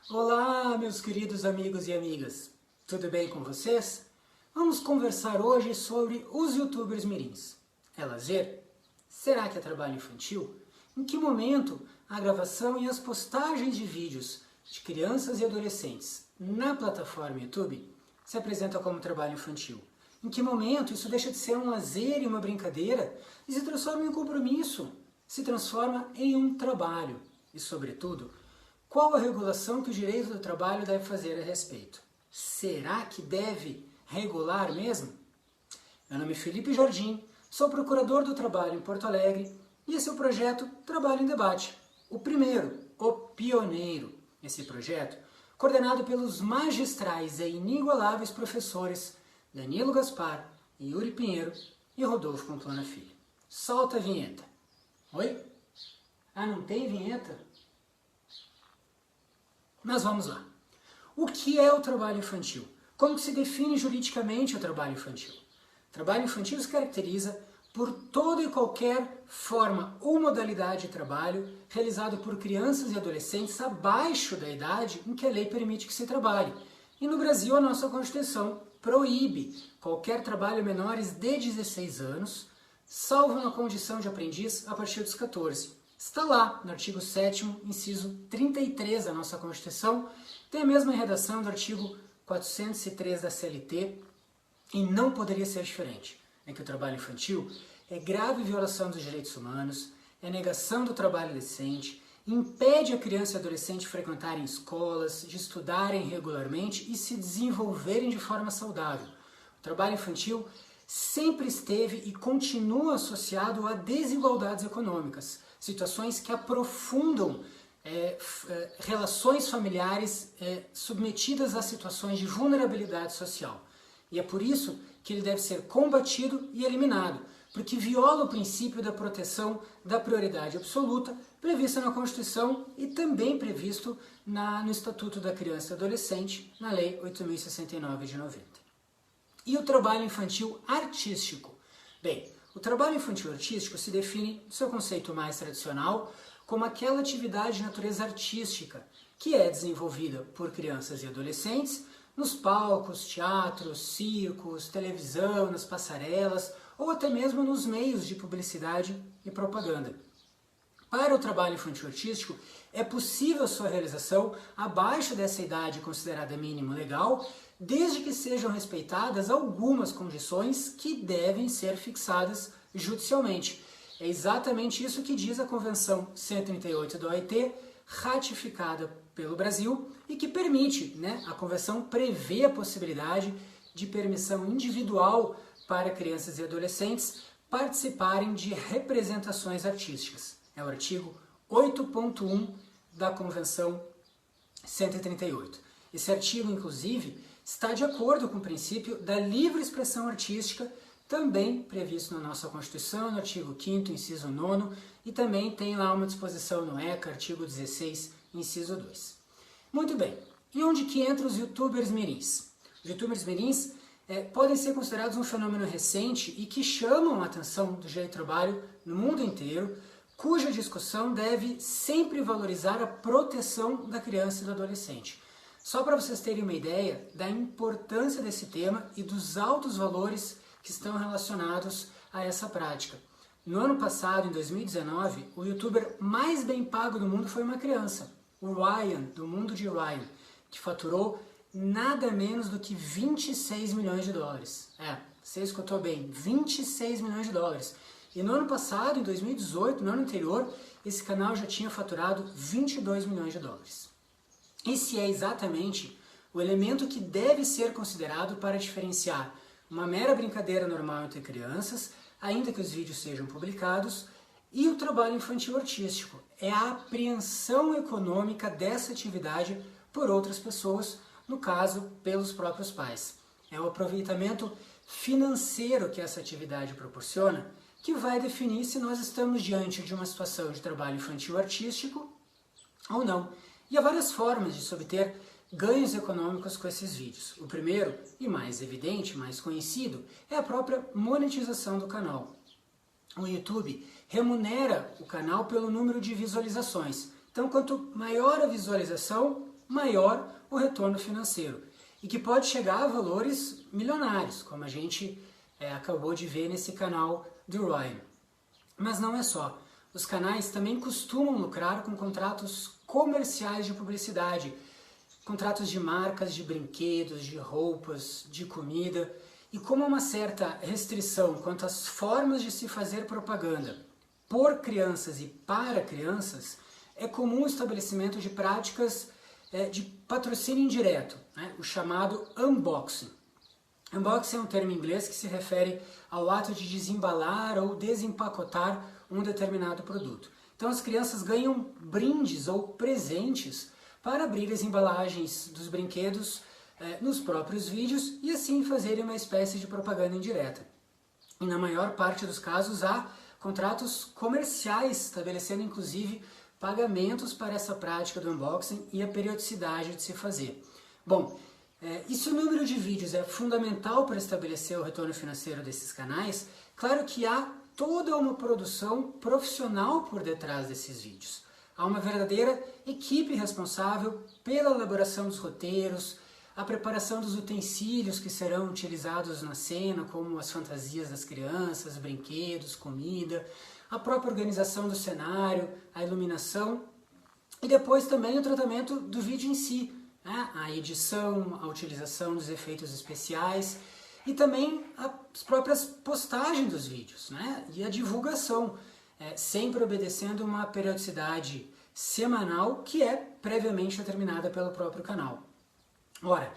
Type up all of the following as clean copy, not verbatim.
Olá, meus queridos amigos e amigas, tudo bem com vocês? Vamos conversar hoje sobre os youtubers mirins. É lazer? Será que é trabalho infantil? Em que momento a gravação e as postagens de vídeos de crianças e adolescentes na plataforma YouTube se apresenta como trabalho infantil? Em que momento isso deixa de ser um lazer e uma brincadeira e se transforma em um compromisso, se transforma em um trabalho? E, sobretudo, qual a regulação que o direito do trabalho deve fazer a respeito? Será que deve regular mesmo? Meu nome é Felipe Jardim, sou procurador do trabalho em Porto Alegre e esse é o projeto Trabalho em Debate, o primeiro, o pioneiro. Esse projeto, coordenado pelos magistrais e inigualáveis professores Danilo Gaspar, Yuri Pinheiro e Rodolfo Pamplona Filho. Solta a vinheta. Oi? Ah, não tem vinheta? Mas vamos lá. O que é o trabalho infantil? Como se define juridicamente o trabalho infantil? O trabalho infantil se caracteriza por toda e qualquer forma ou modalidade de trabalho realizado por crianças e adolescentes abaixo da idade em que a lei permite que se trabalhe. E no Brasil a nossa Constituição proíbe qualquer trabalho menores de 16 anos, salvo na condição de aprendiz a partir dos 14. Está lá, no artigo 7º, inciso 33 da nossa Constituição, tem a mesma redação do artigo 403 da CLT e não poderia ser diferente. É que o trabalho infantil é grave violação dos direitos humanos, é negação do trabalho decente, impede a criança e adolescente de frequentarem escolas, de estudarem regularmente e se desenvolverem de forma saudável. O trabalho infantil sempre esteve e continua associado a desigualdades econômicas, situações que aprofundam relações familiares submetidas a situações de vulnerabilidade social. E é por isso que ele deve ser combatido e eliminado, porque viola o princípio da proteção da prioridade absoluta prevista na Constituição e também previsto no Estatuto da Criança e Adolescente, na Lei 8.069 de 90. E o trabalho infantil artístico? Bem, o trabalho infantil artístico se define, no seu conceito mais tradicional, como aquela atividade de natureza artística que é desenvolvida por crianças e adolescentes nos palcos, teatros, circos, televisão, nas passarelas ou até mesmo nos meios de publicidade e propaganda. Para o trabalho infantil artístico, é possível a sua realização abaixo dessa idade considerada mínima legal, desde que sejam respeitadas algumas condições que devem ser fixadas judicialmente. É exatamente isso que diz a Convenção 138 da OIT, ratificada pelo Brasil, e que permite, a Convenção prevê a possibilidade de permissão individual para crianças e adolescentes participarem de representações artísticas. É o artigo 8.1 da Convenção 138. Esse artigo, inclusive, está de acordo com o princípio da livre expressão artística, também previsto na nossa Constituição, no artigo 5º, inciso 9º, e também tem lá uma disposição no ECA, artigo 16, inciso 2. Muito bem, e onde que entram os youtubers mirins? Os youtubers mirins podem ser considerados um fenômeno recente e que chamam a atenção do direito do trabalho no mundo inteiro, cuja discussão deve sempre valorizar a proteção da criança e do adolescente. Só para vocês terem uma ideia da importância desse tema e dos altos valores que estão relacionados a essa prática. No ano passado, em 2019, o youtuber mais bem pago do mundo foi uma criança, o Ryan, do mundo de Ryan, que faturou nada menos do que 26 milhões de dólares. Você escutou bem, 26 milhões de dólares. E no ano passado, em 2018, no ano anterior, esse canal já tinha faturado 22 milhões de dólares. Esse é exatamente o elemento que deve ser considerado para diferenciar uma mera brincadeira normal entre crianças, ainda que os vídeos sejam publicados, e o trabalho infantil artístico. É a apreensão econômica dessa atividade por outras pessoas, no caso, pelos próprios pais. É o aproveitamento financeiro que essa atividade proporciona que vai definir se nós estamos diante de uma situação de trabalho infantil artístico ou não. E há várias formas de se obter ganhos econômicos com esses vídeos. O primeiro, e mais evidente, mais conhecido, é a própria monetização do canal. O YouTube remunera o canal pelo número de visualizações. Então, quanto maior a visualização, maior o retorno financeiro e que pode chegar a valores milionários, como a gente acabou de ver nesse canal do Ryan. Mas não é só. Os canais também costumam lucrar com contratos comerciais de publicidade, contratos de marcas de brinquedos, de roupas, de comida, e como há uma certa restrição quanto às formas de se fazer propaganda por crianças e para crianças, é comum o estabelecimento de práticas de patrocínio indireto, né? O chamado unboxing. Unboxing é um termo em inglês que se refere ao ato de desembalar ou desempacotar um determinado produto. Então as crianças ganham brindes ou presentes para abrir as embalagens dos brinquedos nos próprios vídeos e assim fazerem uma espécie de propaganda indireta. E na maior parte dos casos há contratos comerciais estabelecendo inclusive pagamentos para essa prática do unboxing e a periodicidade de se fazer. Bom, e se o número de vídeos é fundamental para estabelecer o retorno financeiro desses canais, claro que há toda uma produção profissional por detrás desses vídeos. Há uma verdadeira equipe responsável pela elaboração dos roteiros, a preparação dos utensílios que serão utilizados na cena, como as fantasias das crianças, brinquedos, comida, a própria organização do cenário, a iluminação e depois também o tratamento do vídeo em si, né? A edição, a utilização dos efeitos especiais e também as próprias postagens dos vídeos, né? E a divulgação, sempre obedecendo uma periodicidade semanal que é previamente determinada pelo próprio canal. Ora,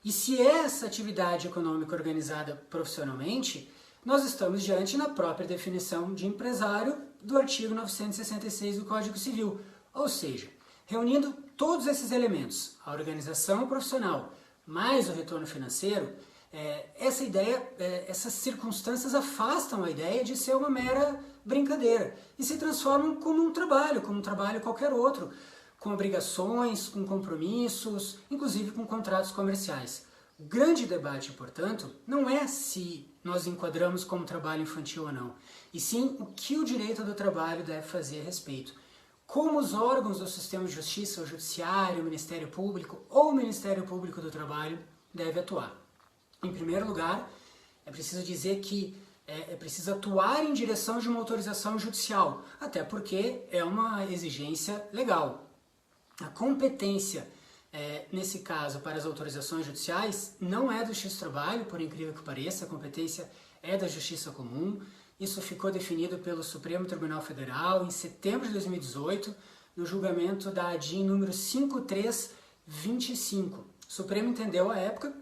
e se essa atividade econômica organizada profissionalmente, nós estamos diante na própria definição de empresário do artigo 966 do Código Civil, ou seja, reunindo todos esses elementos, a organização profissional mais o retorno financeiro, essas circunstâncias afastam a ideia de ser uma mera brincadeira e se transformam como um trabalho qualquer outro, com obrigações, com compromissos, inclusive com contratos comerciais. O grande debate, portanto, não é se nós enquadramos como trabalho infantil ou não, e sim o que o direito do trabalho deve fazer a respeito. Como os órgãos do sistema de justiça, o judiciário, o Ministério Público ou o Ministério Público do Trabalho deve atuar. Em primeiro lugar, é preciso dizer que é preciso atuar em direção de uma autorização judicial, até porque é uma exigência legal. A competência, nesse caso, para as autorizações judiciais, não é do Justiça do Trabalho, por incrível que pareça, a competência é da Justiça Comum. Isso ficou definido pelo Supremo Tribunal Federal em setembro de 2018, no julgamento da ADIM número 5325. O Supremo entendeu à época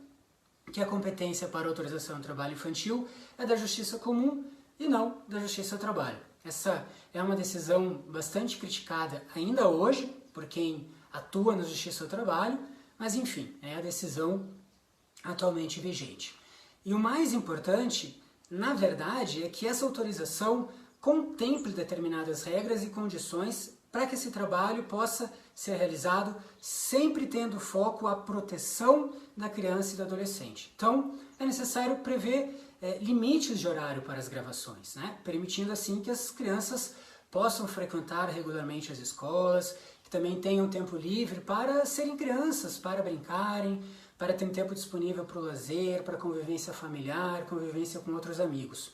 que a competência para autorização do trabalho infantil é da Justiça Comum e não da Justiça do Trabalho. Essa é uma decisão bastante criticada ainda hoje por quem atua na Justiça do Trabalho, mas enfim, é a decisão atualmente vigente. E o mais importante, na verdade, é que essa autorização contemple determinadas regras e condições para que esse trabalho possa ser realizado sempre tendo foco a proteção da criança e do adolescente. Então, é necessário prever limites de horário para as gravações, né? Permitindo assim que as crianças possam frequentar regularmente as escolas, que também tenham tempo livre para serem crianças, para brincarem, para ter um tempo disponível para o lazer, para convivência familiar, convivência com outros amigos.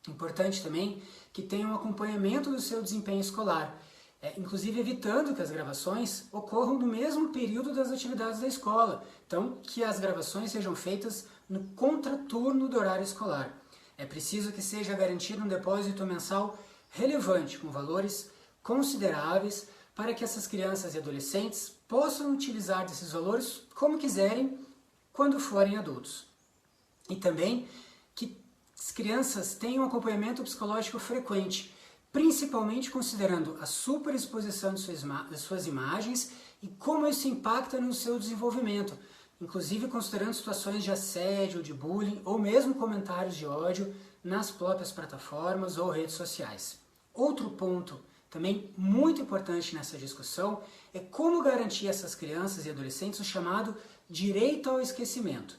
Importante também que tenham um acompanhamento do seu desempenho escolar, inclusive evitando que as gravações ocorram no mesmo período das atividades da escola. Então, que as gravações sejam feitas no contraturno do horário escolar. É preciso que seja garantido um depósito mensal relevante, com valores consideráveis, para que essas crianças e adolescentes possam utilizar desses valores como quiserem quando forem adultos. E também que as crianças tenham um acompanhamento psicológico frequente, principalmente considerando a superexposição de suas imagens e como isso impacta no seu desenvolvimento, inclusive considerando situações de assédio, de bullying ou mesmo comentários de ódio nas próprias plataformas ou redes sociais. Outro ponto também muito importante nessa discussão é como garantir a essas crianças e adolescentes o chamado direito ao esquecimento.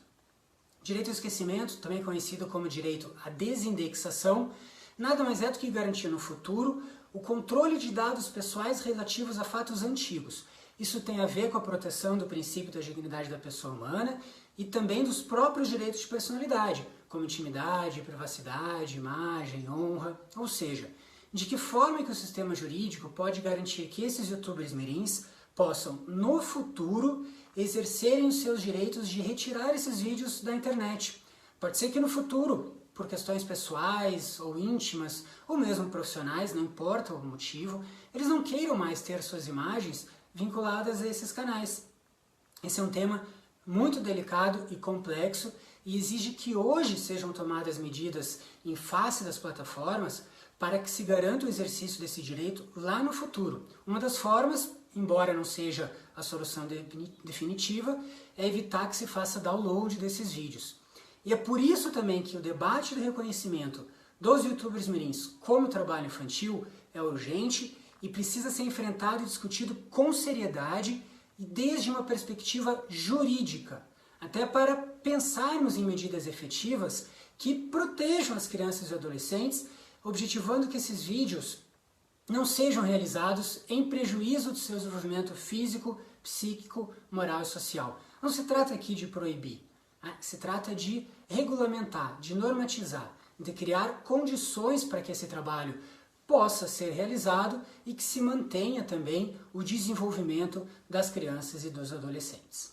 Direito ao esquecimento, também conhecido como direito à desindexação, nada mais é do que garantir no futuro o controle de dados pessoais relativos a fatos antigos, Isso tem a ver com a proteção do princípio da dignidade da pessoa humana e também dos próprios direitos de personalidade, como intimidade, privacidade, imagem, honra, ou seja, de que forma que o sistema jurídico pode garantir que esses youtubers mirins possam, no futuro, exercerem os seus direitos de retirar esses vídeos da internet. Pode ser que no futuro, por questões pessoais ou íntimas, ou mesmo profissionais, não importa o motivo, eles não queiram mais ter suas imagens vinculadas a esses canais. Esse é um tema muito delicado e complexo e exige que hoje sejam tomadas medidas em face das plataformas para que se garanta o exercício desse direito lá no futuro. Uma das formas, embora não seja a solução definitiva, é evitar que se faça download desses vídeos. E é por isso também que o debate do reconhecimento dos youtubers mirins como trabalho infantil é urgente e precisa ser enfrentado e discutido com seriedade e desde uma perspectiva jurídica, até para pensarmos em medidas efetivas que protejam as crianças e adolescentes, objetivando que esses vídeos não sejam realizados em prejuízo do seu desenvolvimento físico, psíquico, moral e social. Não se trata aqui de proibir, se trata de regulamentar, de normatizar, de criar condições para que esse trabalho possa ser realizado e que se mantenha também o desenvolvimento das crianças e dos adolescentes.